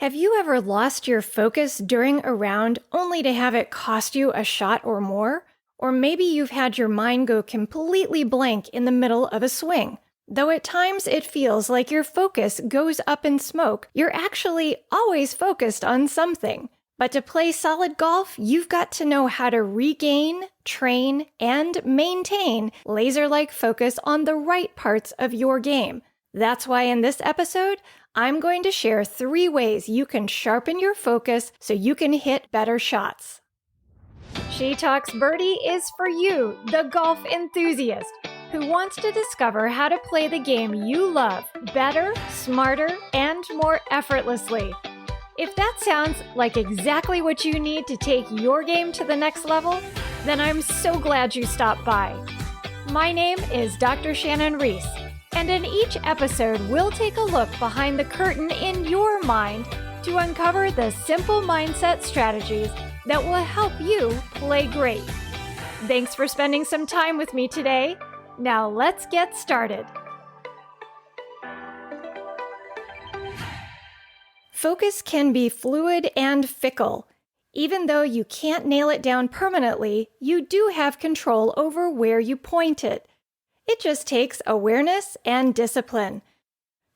Have you ever lost your focus during a round only to have it cost you a shot or more? Or maybe you've had your mind go completely blank in the middle of a swing. Though at times it feels like your focus goes up in smoke, you're actually always focused on something. But to play solid golf, you've got to know how to regain, train, and maintain laser-like focus on the right parts of your game. That's why in this episode, I'm going to share 3 ways you can sharpen your focus so you can hit better shots. She Talks Birdie is for you, the golf enthusiast, who wants to discover how to play the game you love better, smarter, and more effortlessly. If that sounds like exactly what you need to take your game to the next level, then I'm so glad you stopped by. My name is Dr. Shannon Reese, and in each episode, we'll take a look behind the curtain in your mind to uncover the simple mindset strategies that will help you play great. Thanks for spending some time with me today. Now let's get started. Focus can be fluid and fickle. Even though you can't nail it down permanently, you do have control over where you point it. It just takes awareness and discipline.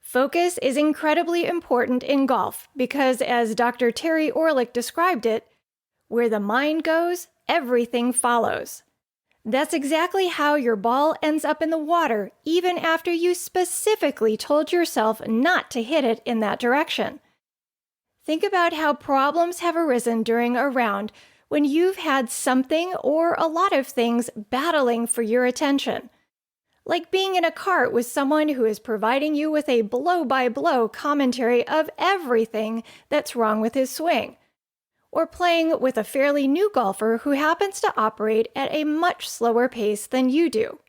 Focus is incredibly important in golf because, as Dr. Terry Orlick described it, where the mind goes, everything follows. That's exactly how your ball ends up in the water, even after you specifically told yourself not to hit it in that direction. Think about how problems have arisen during a round when you've had something or a lot of things battling for your attention. Like being in a cart with someone who is providing you with a blow-by-blow commentary of everything that's wrong with his swing. Or playing with a fairly new golfer who happens to operate at a much slower pace than you do.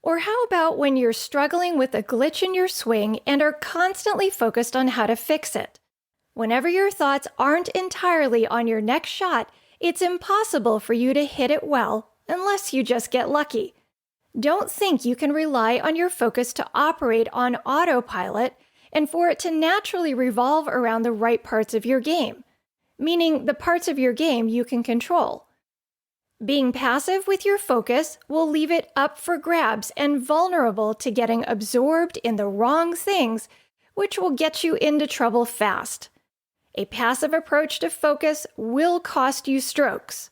Or how about when you're struggling with a glitch in your swing and are constantly focused on how to fix it? Whenever your thoughts aren't entirely on your next shot, it's impossible for you to hit it well unless you just get lucky. Don't think you can rely on your focus to operate on autopilot and for it to naturally revolve around the right parts of your game, meaning the parts of your game you can control. Being passive with your focus will leave it up for grabs and vulnerable to getting absorbed in the wrong things, which will get you into trouble fast. A passive approach to focus will cost you strokes.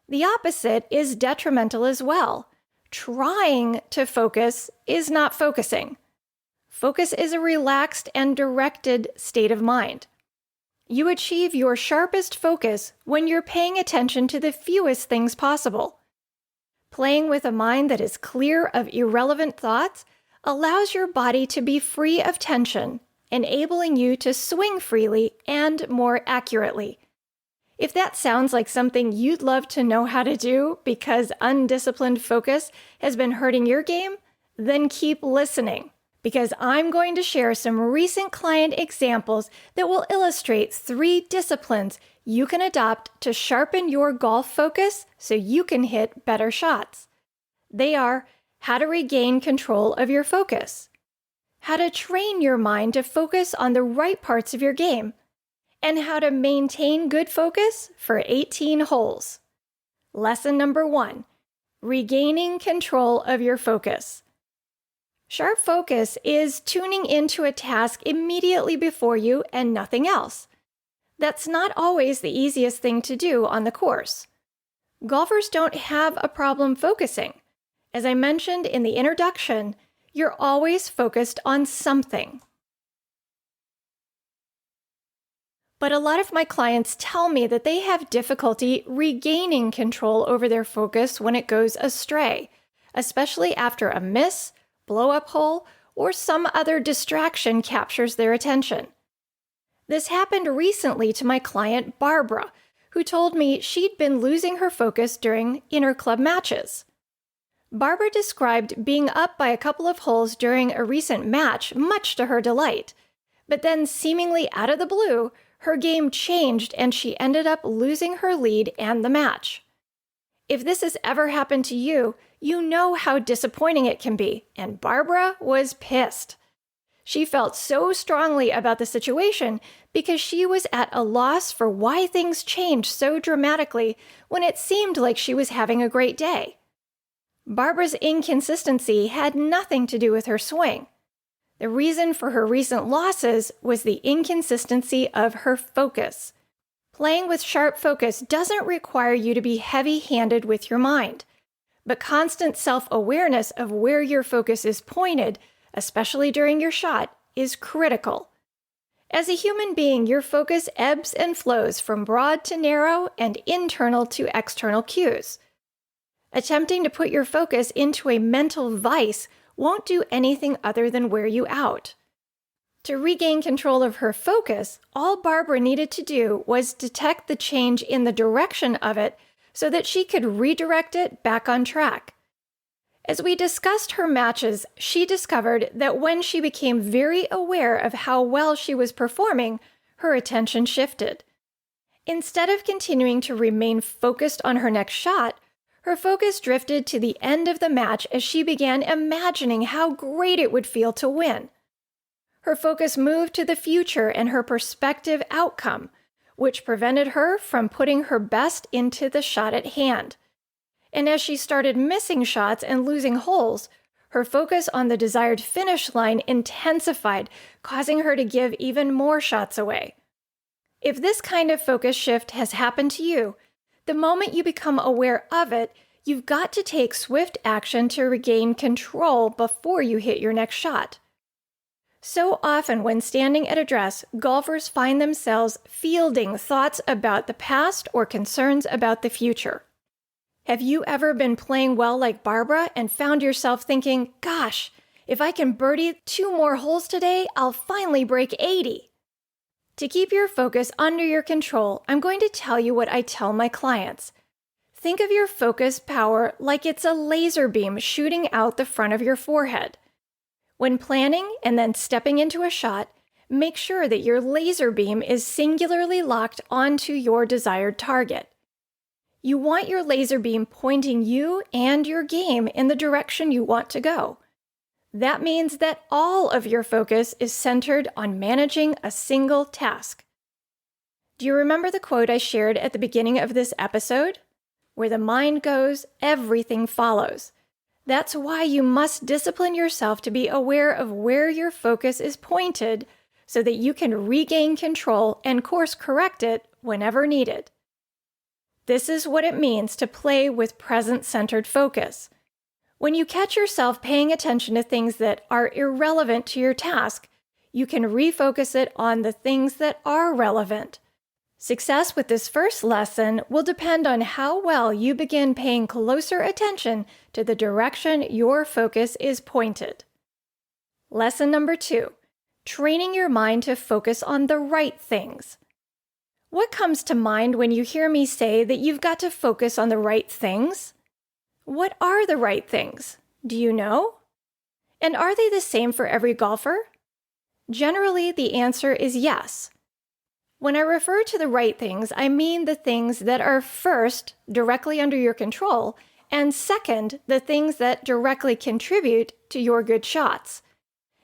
The opposite is detrimental as well. Trying to focus is not focusing. Focus is a relaxed and directed state of mind. You achieve your sharpest focus when you're paying attention to the fewest things possible. Playing with a mind that is clear of irrelevant thoughts allows your body to be free of tension, enabling you to swing freely and more accurately. If that sounds like something you'd love to know how to do because undisciplined focus has been hurting your game, then keep listening, because I'm going to share some recent client examples that will illustrate 3 disciplines you can adopt to sharpen your golf focus so you can hit better shots. They are how to regain control of your focus, how to train your mind to focus on the right parts of your game, and how to maintain good focus for 18 holes. Lesson number 1, regaining control of your focus. Sharp focus is tuning into a task immediately before you and nothing else. That's not always the easiest thing to do on the course. Golfers don't have a problem focusing. As I mentioned in the introduction, you're always focused on something. But a lot of my clients tell me that they have difficulty regaining control over their focus when it goes astray, especially after a miss, blow-up hole, or some other distraction captures their attention. This happened recently to my client Barbara, who told me she'd been losing her focus during inter-club matches. Barbara described being up by a couple of holes during a recent match, much to her delight. But then, seemingly out of the blue, her game changed and she ended up losing her lead and the match. If this has ever happened to you, you know how disappointing it can be, and Barbara was pissed. She felt so strongly about the situation because she was at a loss for why things changed so dramatically when it seemed like she was having a great day. Barbara's inconsistency had nothing to do with her swing. The reason for her recent losses was the inconsistency of her focus. Playing with sharp focus doesn't require you to be heavy-handed with your mind, but constant self-awareness of where your focus is pointed, especially during your shot, is critical. As a human being, your focus ebbs and flows from broad to narrow and internal to external cues. Attempting to put your focus into a mental vice won't do anything other than wear you out. To regain control of her focus, all Barbara needed to do was detect the change in the direction of it so that she could redirect it back on track. As we discussed her matches, she discovered that when she became very aware of how well she was performing, her attention shifted. Instead of continuing to remain focused on her next shot, her focus drifted to the end of the match as she began imagining how great it would feel to win. Her focus moved to the future and her prospective outcome, which prevented her from putting her best into the shot at hand. And as she started missing shots and losing holes, her focus on the desired finish line intensified, causing her to give even more shots away. If this kind of focus shift has happened to you, the moment you become aware of it, you've got to take swift action to regain control before you hit your next shot. So often when standing at address, golfers find themselves fielding thoughts about the past or concerns about the future. Have you ever been playing well like Barbara and found yourself thinking, gosh, if I can birdie 2 more holes today, I'll finally break 80? To keep your focus under your control, I'm going to tell you what I tell my clients. Think of your focus power like it's a laser beam shooting out the front of your forehead. When planning and then stepping into a shot, make sure that your laser beam is singularly locked onto your desired target. You want your laser beam pointing you and your game in the direction you want to go. That means that all of your focus is centered on managing a single task. Do you remember the quote I shared at the beginning of this episode? Where the mind goes, everything follows. That's why you must discipline yourself to be aware of where your focus is pointed so that you can regain control and course correct it whenever needed. This is what it means to play with present-centered focus. When you catch yourself paying attention to things that are irrelevant to your task, you can refocus it on the things that are relevant. Success with this first lesson will depend on how well you begin paying closer attention to the direction your focus is pointed. Lesson number 2, training your mind to focus on the right things. What comes to mind when you hear me say that you've got to focus on the right things? What are the right things? Do you know? And are they the same for every golfer? Generally, the answer is yes. When I refer to the right things, I mean the things that are first, directly under your control, and second, the things that directly contribute to your good shots.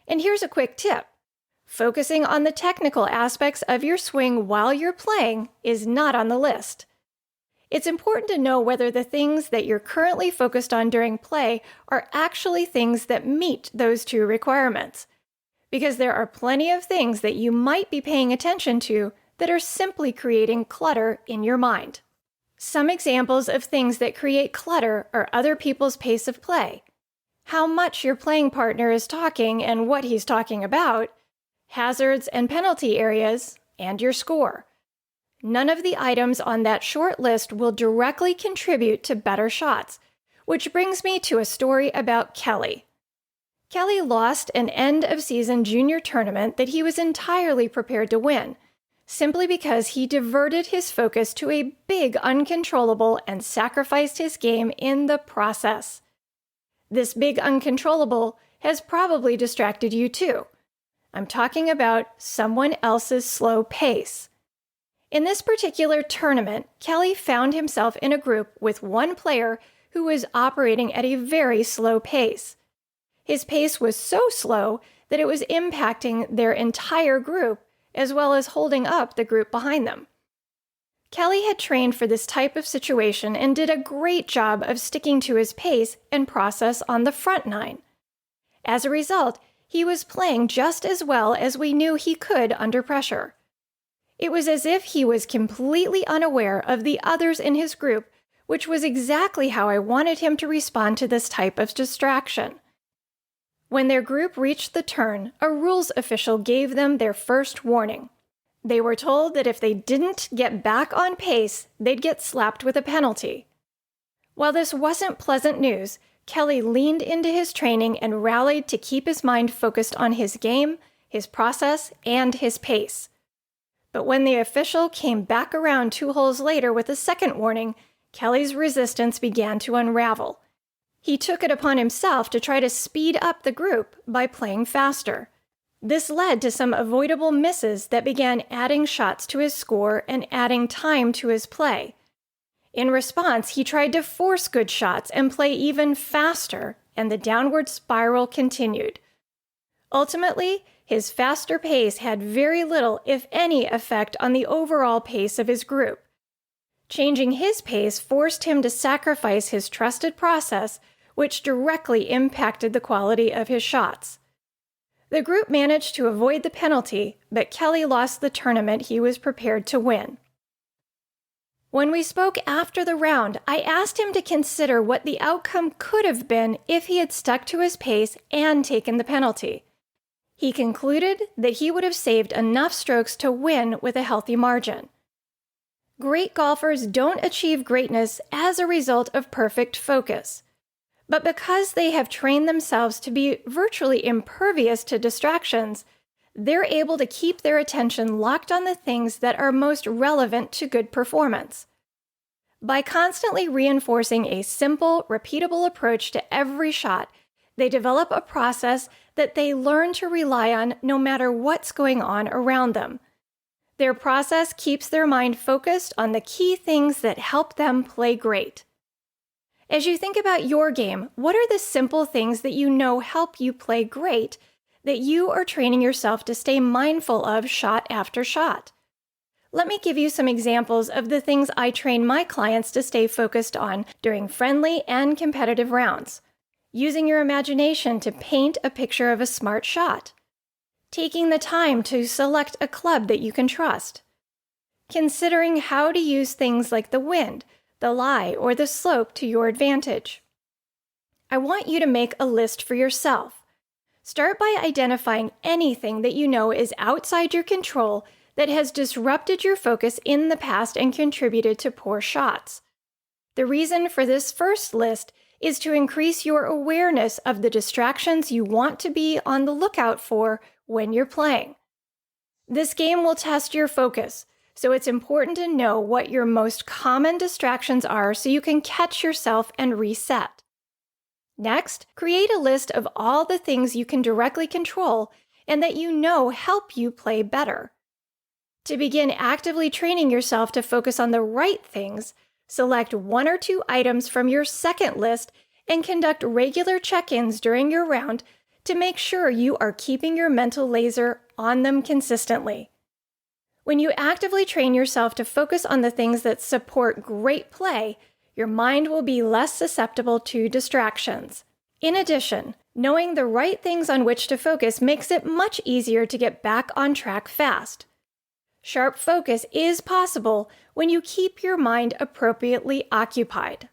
And here's a quick tip. Focusing on the technical aspects of your swing while you're playing is not on the list. It's important to know whether the things that you're currently focused on during play are actually things that meet those 2 requirements, because there are plenty of things that you might be paying attention to that are simply creating clutter in your mind. Some examples of things that create clutter are other people's pace of play, how much your playing partner is talking and what he's talking about, hazards and penalty areas, and your score. None of the items on that short list will directly contribute to better shots, which brings me to a story about Kelly. Kelly lost an end-of-season junior tournament that he was entirely prepared to win, simply because he diverted his focus to a big uncontrollable and sacrificed his game in the process. This big uncontrollable has probably distracted you too. I'm talking about someone else's slow pace. In this particular tournament, Kelly found himself in a group with one player who was operating at a very slow pace. His pace was so slow that it was impacting their entire group as well as holding up the group behind them. Kelly had trained for this type of situation and did a great job of sticking to his pace and process on the front nine. As a result, he was playing just as well as we knew he could under pressure. It was as if he was completely unaware of the others in his group, which was exactly how I wanted him to respond to this type of distraction. When their group reached the turn, a rules official gave them their first warning. They were told that if they didn't get back on pace, they'd get slapped with a penalty. While this wasn't pleasant news, Kelly leaned into his training and rallied to keep his mind focused on his game, his process, and his pace. But when the official came back around 2 holes later with a second warning, Kelly's resistance began to unravel. He took it upon himself to try to speed up the group by playing faster. This led to some avoidable misses that began adding shots to his score and adding time to his play. In response, he tried to force good shots and play even faster, and the downward spiral continued. Ultimately, his faster pace had very little, if any, effect on the overall pace of his group. Changing his pace forced him to sacrifice his trusted process, which directly impacted the quality of his shots. The group managed to avoid the penalty, but Kelly lost the tournament he was prepared to win. When we spoke after the round, I asked him to consider what the outcome could have been if he had stuck to his pace and taken the penalty. He concluded that he would have saved enough strokes to win with a healthy margin. Great golfers don't achieve greatness as a result of perfect focus. But because they have trained themselves to be virtually impervious to distractions, they're able to keep their attention locked on the things that are most relevant to good performance. By constantly reinforcing a simple, repeatable approach to every shot, they develop a process that they learn to rely on no matter what's going on around them. Their process keeps their mind focused on the key things that help them play great. As you think about your game, what are the simple things that you know help you play great that you are training yourself to stay mindful of shot after shot? Let me give you some examples of the things I train my clients to stay focused on during friendly and competitive rounds. Using your imagination to paint a picture of a smart shot. Taking the time to select a club that you can trust. Considering how to use things like the wind, the lie, or the slope to your advantage. I want you to make a list for yourself. Start by identifying anything that you know is outside your control that has disrupted your focus in the past and contributed to poor shots. The reason for this first list is to increase your awareness of the distractions you want to be on the lookout for when you're playing. This game will test your focus, so it's important to know what your most common distractions are so you can catch yourself and reset. Next, create a list of all the things you can directly control and that you know help you play better. To begin actively training yourself to focus on the right things, select 1 or 2 items from your second list and conduct regular check-ins during your round to make sure you are keeping your mental laser on them consistently. When you actively train yourself to focus on the things that support great play, your mind will be less susceptible to distractions. In addition, knowing the right things on which to focus makes it much easier to get back on track fast. Sharp focus is possible when you keep your mind appropriately occupied.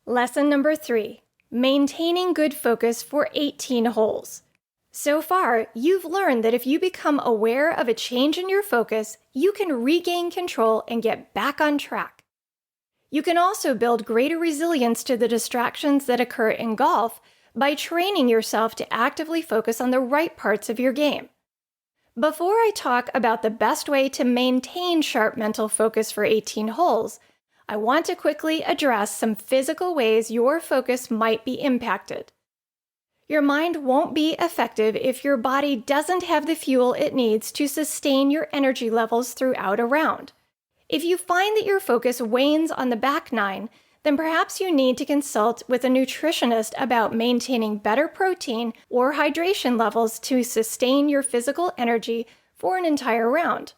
Lesson number 3, maintaining good focus for 18 holes. So far, you've learned that if you become aware of a change in your focus, you can regain control and get back on track. You can also build greater resilience to the distractions that occur in golf by training yourself to actively focus on the right parts of your game. Before I talk about the best way to maintain sharp mental focus for 18 holes, I want to quickly address some physical ways your focus might be impacted. Your mind won't be effective if your body doesn't have the fuel it needs to sustain your energy levels throughout a round. If you find that your focus wanes on the back nine, then perhaps you need to consult with a nutritionist about maintaining better protein or hydration levels to sustain your physical energy for an entire round.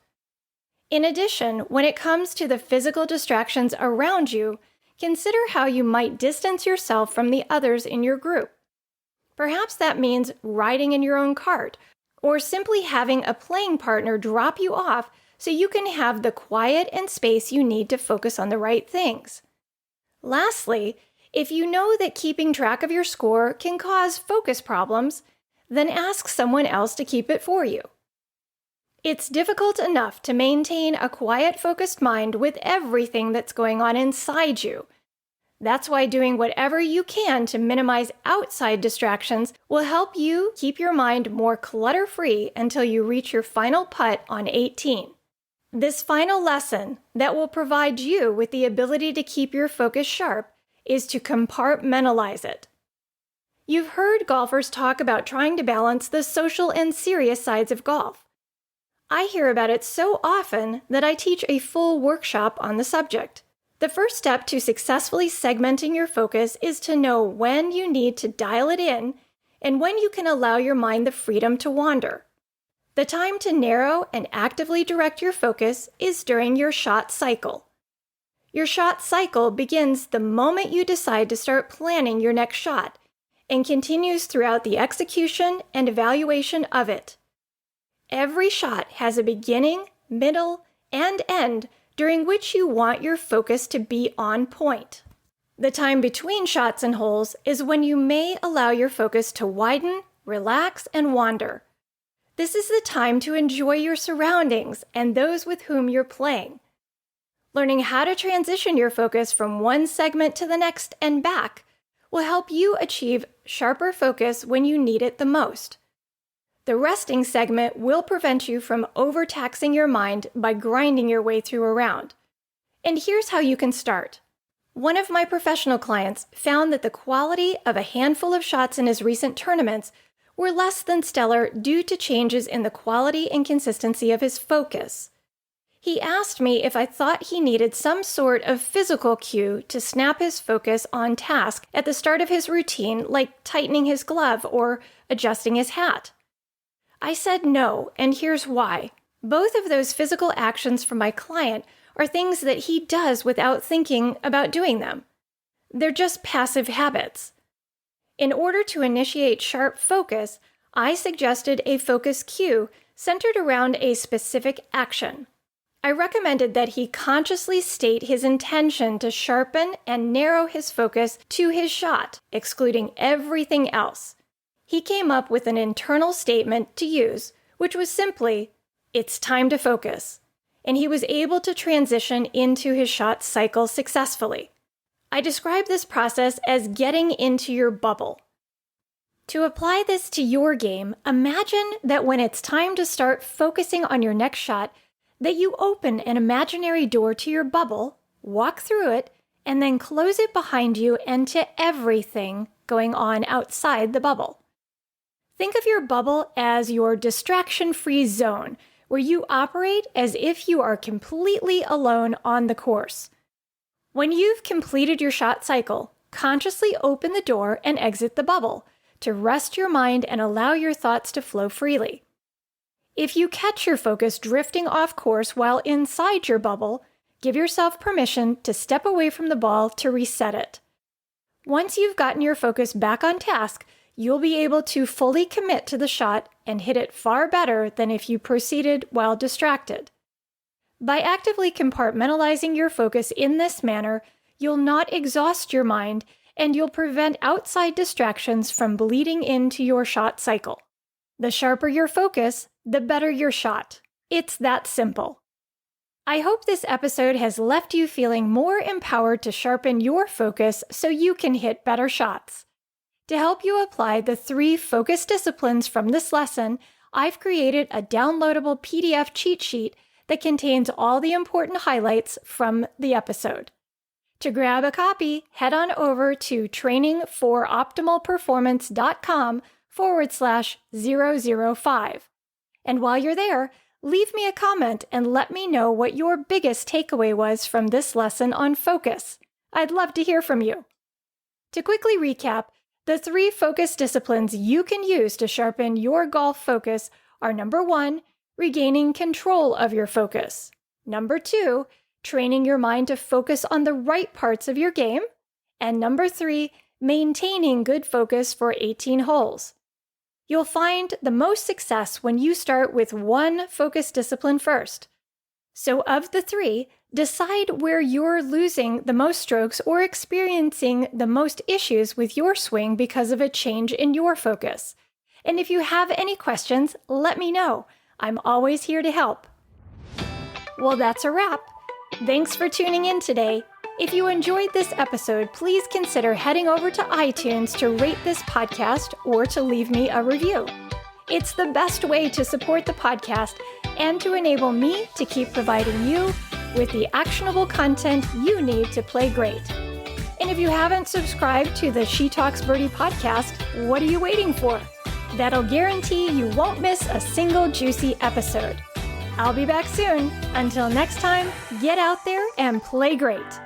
In addition, when it comes to the physical distractions around you, consider how you might distance yourself from the others in your group. Perhaps that means riding in your own cart, or simply having a playing partner drop you off so you can have the quiet and space you need to focus on the right things. Lastly, if you know that keeping track of your score can cause focus problems, then ask someone else to keep it for you. It's difficult enough to maintain a quiet, focused mind with everything that's going on inside you. That's why doing whatever you can to minimize outside distractions will help you keep your mind more clutter-free until you reach your final putt on 18. This final lesson that will provide you with the ability to keep your focus sharp is to compartmentalize it. You've heard golfers talk about trying to balance the social and serious sides of golf. I hear about it so often that I teach a full workshop on the subject. The first step to successfully segmenting your focus is to know when you need to dial it in and when you can allow your mind the freedom to wander. The time to narrow and actively direct your focus is during your shot cycle. Your shot cycle begins the moment you decide to start planning your next shot and continues throughout the execution and evaluation of it. Every shot has a beginning, middle, and end during which you want your focus to be on point. The time between shots and holes is when you may allow your focus to widen, relax, and wander. This is the time to enjoy your surroundings and those with whom you're playing. Learning how to transition your focus from one segment to the next and back will help you achieve sharper focus when you need it the most. The resting segment will prevent you from overtaxing your mind by grinding your way through a round. And here's how you can start. One of my professional clients found that the quality of a handful of shots in his recent tournaments were less than stellar due to changes in the quality and consistency of his focus. He asked me if I thought he needed some sort of physical cue to snap his focus on task at the start of his routine, like tightening his glove or adjusting his hat. I said no, and here's why. Both of those physical actions for my client are things that he does without thinking about doing them. They're just passive habits. In order to initiate sharp focus, I suggested a focus cue centered around a specific action. I recommended that he consciously state his intention to sharpen and narrow his focus to his shot, excluding everything else. He came up with an internal statement to use, which was simply, "It's time to focus," and he was able to transition into his shot cycle successfully. I describe this process as getting into your bubble. To apply this to your game, imagine that when it's time to start focusing on your next shot, that you open an imaginary door to your bubble, walk through it, and then close it behind you and to everything going on outside the bubble. Think of your bubble as your distraction-free zone, where you operate as if you are completely alone on the course. When you've completed your shot cycle, consciously open the door and exit the bubble to rest your mind and allow your thoughts to flow freely. If you catch your focus drifting off course while inside your bubble, give yourself permission to step away from the ball to reset it. Once you've gotten your focus back on task, you'll be able to fully commit to the shot and hit it far better than if you proceeded while distracted. By actively compartmentalizing your focus in this manner, you'll not exhaust your mind and you'll prevent outside distractions from bleeding into your shot cycle. The sharper your focus, the better your shot. It's that simple. I hope this episode has left you feeling more empowered to sharpen your focus so you can hit better shots. To help you apply the 3 focus disciplines from this lesson, I've created a downloadable PDF cheat sheet that contains all the important highlights from the episode. To grab a copy, head on over to trainingforoptimalperformance.com/005. And while you're there, leave me a comment and let me know what your biggest takeaway was from this lesson on focus. I'd love to hear from you. To quickly recap, the 3 focus disciplines you can use to sharpen your golf focus are number 1, regaining control of your focus. Number 2, training your mind to focus on the right parts of your game. And number 3, maintaining good focus for 18 holes. You'll find the most success when you start with one focus discipline first. So of the 3, decide where you're losing the most strokes or experiencing the most issues with your swing because of a change in your focus. And if you have any questions, let me know. I'm always here to help. Well, that's a wrap. Thanks for tuning in today. If you enjoyed this episode, please consider heading over to iTunes to rate this podcast or to leave me a review. It's the best way to support the podcast and to enable me to keep providing you with the actionable content you need to play great. And if you haven't subscribed to the She Talks Birdie podcast, what are you waiting for? That'll guarantee you won't miss a single juicy episode. I'll be back soon. Until next time, get out there and play great.